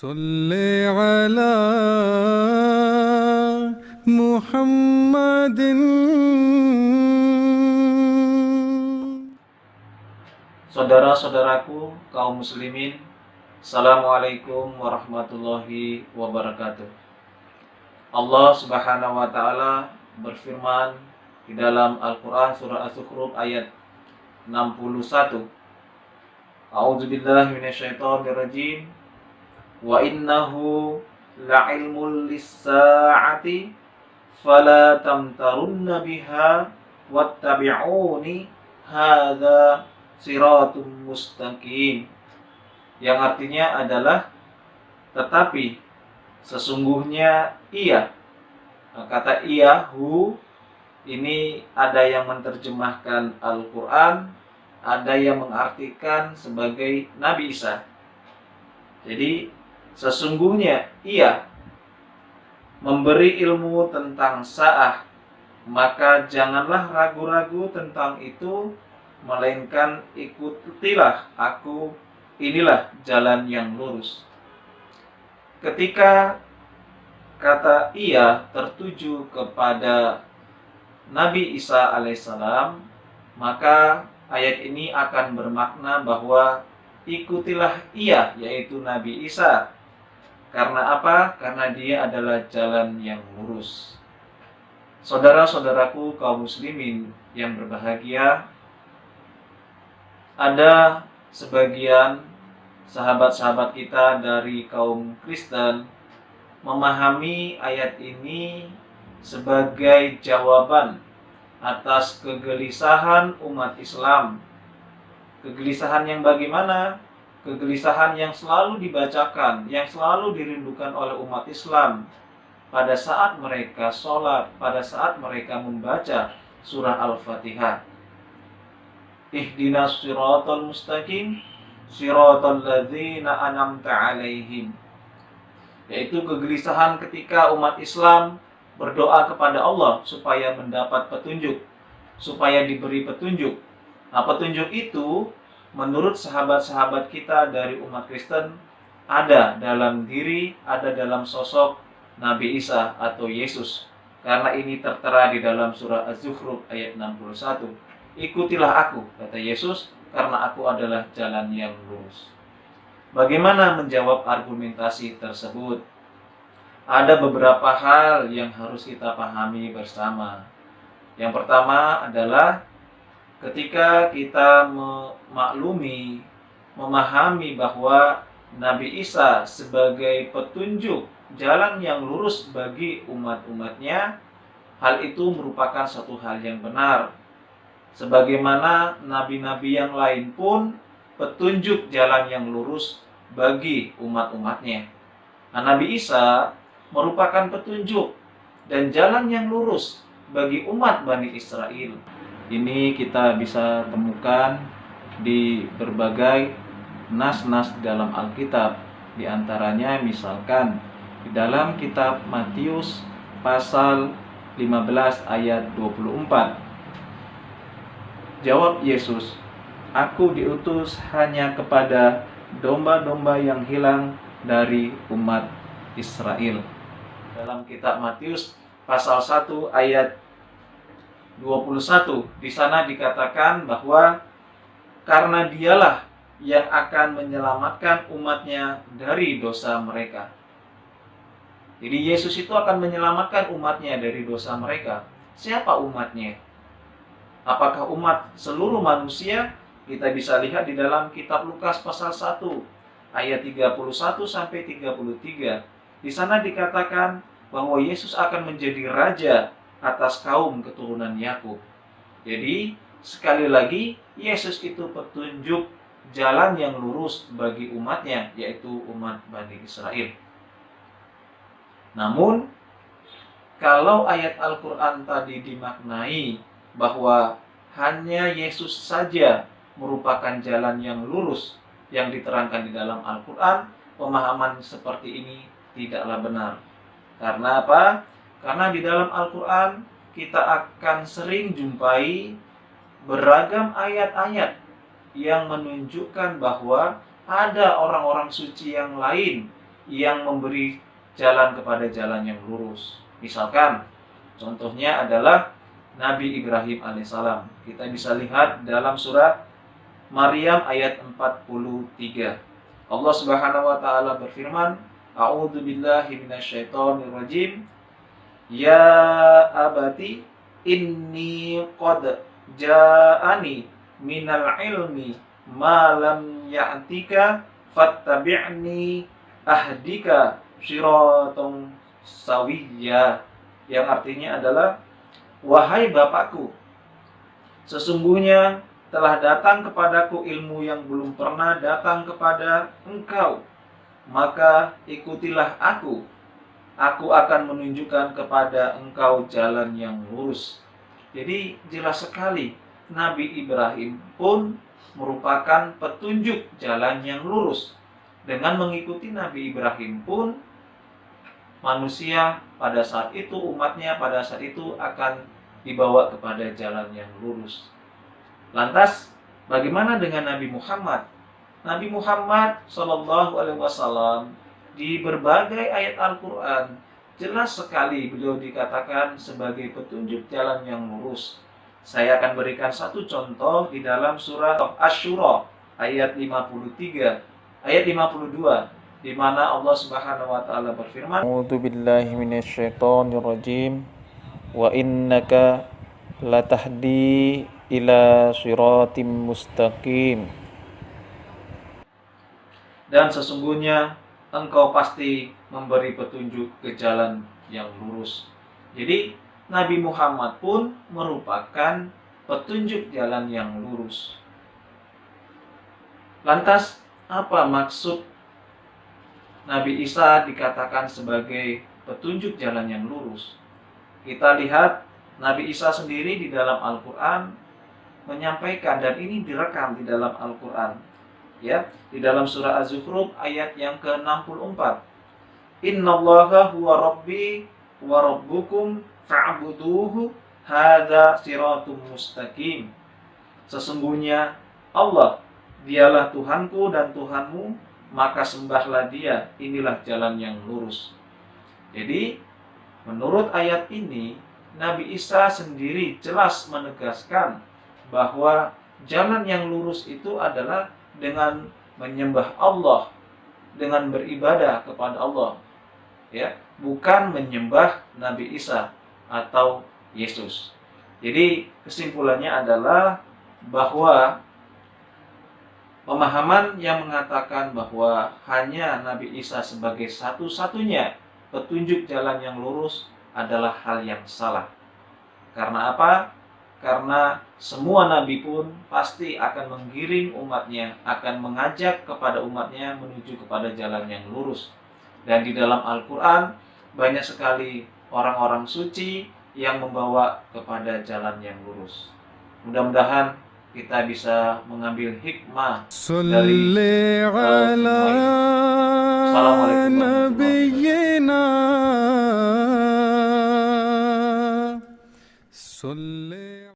صل على محمد. Saudara-saudaraku kaum muslimin, Assalamualaikum warahmatullahi wabarakatuh. Allah Subhanahu wa taala berfirman di dalam Al-Qur'an surah Az-Zukhruf ayat 61. A'udzubillahi minasyaitonirrajim. Wa innahu la'ilmul lis-sa'ati fala tamtarunna biha wattabi'uni hadza siratum mustaqim, yang artinya adalah tetapi sesungguhnya ia. Kata iahu ini ada yang menerjemahkan Al-Quran, ada yang mengartikan sebagai Nabi Isa. Jadi sesungguhnya ia memberi ilmu tentang sa'ah, maka janganlah ragu-ragu tentang itu, melainkan ikutilah aku, inilah jalan yang lurus. Ketika kata ia tertuju kepada Nabi Isa alaihissalam, maka ayat ini akan bermakna bahwa ikutilah ia, yaitu Nabi Isa. Karena apa? Karena dia adalah jalan yang lurus. Saudara-saudaraku kaum muslimin yang berbahagia, ada sebagian sahabat-sahabat kita dari kaum Kristen memahami ayat ini sebagai jawaban atas kegelisahan umat Islam. Kegelisahan yang bagaimana? Kegelisahan yang selalu dibacakan, yang selalu dirindukan oleh umat Islam pada saat mereka sholat, pada saat mereka membaca surah Al-Fatihah. Ihdinas siratal mustaqim, siratal ladzina an'amta alaihim. Yaitu kegelisahan ketika umat Islam berdoa kepada Allah supaya mendapat petunjuk, supaya diberi petunjuk. Nah, petunjuk itu menurut sahabat-sahabat kita dari umat Kristen ada dalam diri, ada dalam sosok Nabi Isa atau Yesus. Karena ini tertera di dalam surah Az-Zukhruf ayat 61. Ikutilah aku, kata Yesus, karena aku adalah jalan yang lurus. Bagaimana menjawab argumentasi tersebut? Ada beberapa hal yang harus kita pahami bersama. Yang pertama adalah ketika kita memaklumi, memahami bahwa Nabi Isa sebagai petunjuk jalan yang lurus bagi umat-umatnya, hal itu merupakan satu hal yang benar. Sebagaimana nabi-nabi yang lain pun petunjuk jalan yang lurus bagi umat-umatnya. Nah, Nabi Isa merupakan petunjuk dan jalan yang lurus bagi umat Bani Israel. Ini kita bisa temukan di berbagai nas-nas dalam Alkitab. Di antaranya misalkan di dalam kitab Matius pasal 15 ayat 24. Jawab Yesus, "Aku diutus hanya kepada domba-domba yang hilang dari umat Israel." Dalam kitab Matius pasal 1 ayat 21, di sana dikatakan bahwa karena dialah yang akan menyelamatkan umatnya dari dosa mereka. Jadi Yesus itu akan menyelamatkan umatnya dari dosa mereka. Siapa umatnya? Apakah umat seluruh manusia? Kita bisa lihat di dalam kitab Lukas pasal 1 ayat 31 sampai 33. Di sana dikatakan bahwa Yesus akan menjadi raja atas kaum keturunan Yakub. Jadi sekali lagi Yesus itu petunjuk jalan yang lurus bagi umatnya, yaitu umat Bani Israel. Namun kalau ayat Al-Quran tadi dimaknai bahwa hanya Yesus saja merupakan jalan yang lurus yang diterangkan di dalam Al-Quran, pemahaman seperti ini tidaklah benar. Karena apa? Karena di dalam Al-Quran kita akan sering jumpai beragam ayat-ayat yang menunjukkan bahwa ada orang-orang suci yang lain yang memberi jalan kepada jalan yang lurus. Misalkan, contohnya adalah Nabi Ibrahim alaihissalam. Kita bisa lihat dalam surat Maryam ayat 43. Allah Subhanahu wa taala berfirman, A'udzu billahi minasyaitonir rajim. Ya abati inni qad ja'ani minal ilmi ma lam ya'tika fattabi'ni ahdika shiraton sawiyya, yang artinya adalah, wahai bapakku, sesungguhnya telah datang kepadaku ilmu yang belum pernah datang kepada engkau, maka ikutilah aku akan menunjukkan kepada engkau jalan yang lurus. Jadi jelas sekali Nabi Ibrahim pun merupakan petunjuk jalan yang lurus. Dengan mengikuti Nabi Ibrahim pun manusia pada saat itu, umatnya pada saat itu akan dibawa kepada jalan yang lurus. Lantas bagaimana dengan Nabi Muhammad? Nabi Muhammad Shallallahu Alaihi Wasallam di berbagai ayat Al-Quran jelas sekali beliau dikatakan sebagai petunjuk jalan yang lurus. Saya akan berikan satu contoh di dalam surah Asy-Syura ayat 53, ayat 52, di mana Allah Subhanahu wa taala berfirman, A'udzu billahi minasyaitonir rajim. Wa innaka latahdi ila shiratim mustaqim. dan sesungguhnya engkau pasti memberi petunjuk ke jalan yang lurus. Jadi Nabi Muhammad pun merupakan petunjuk jalan yang lurus. Lantas apa maksud Nabi Isa dikatakan sebagai petunjuk jalan yang lurus? Kita lihat Nabi Isa sendiri di dalam Al-Quran menyampaikan, dan ini direkam di dalam Al-Quran, ya, di dalam surah Az-Zukhruf ayat yang ke-64. Innallaha huwa rabbi wa rabbukum fa'buduhu hadza siratum mustaqim. Sesungguhnya Allah, dialah Tuhanku dan Tuhanmu, maka sembahlah Dia, inilah jalan yang lurus. Jadi menurut ayat ini Nabi Isa sendiri jelas menegaskan bahwa jalan yang lurus itu adalah dengan menyembah Allah, dengan beribadah kepada Allah, ya, bukan menyembah Nabi Isa atau Yesus. Jadi kesimpulannya adalah bahwa pemahaman yang mengatakan bahwa hanya Nabi Isa sebagai satu-satunya petunjuk jalan yang lurus adalah hal yang salah. Karena apa? Karena semua nabi pun pasti akan menggiring umatnya, akan mengajak kepada umatnya menuju kepada jalan yang lurus. Dan di dalam Al-Quran banyak sekali orang-orang suci yang membawa kepada jalan yang lurus. Mudah-mudahan kita bisa mengambil hikmah dari semua ini. Assalamualaikum warahmatullahi wabarakatuh.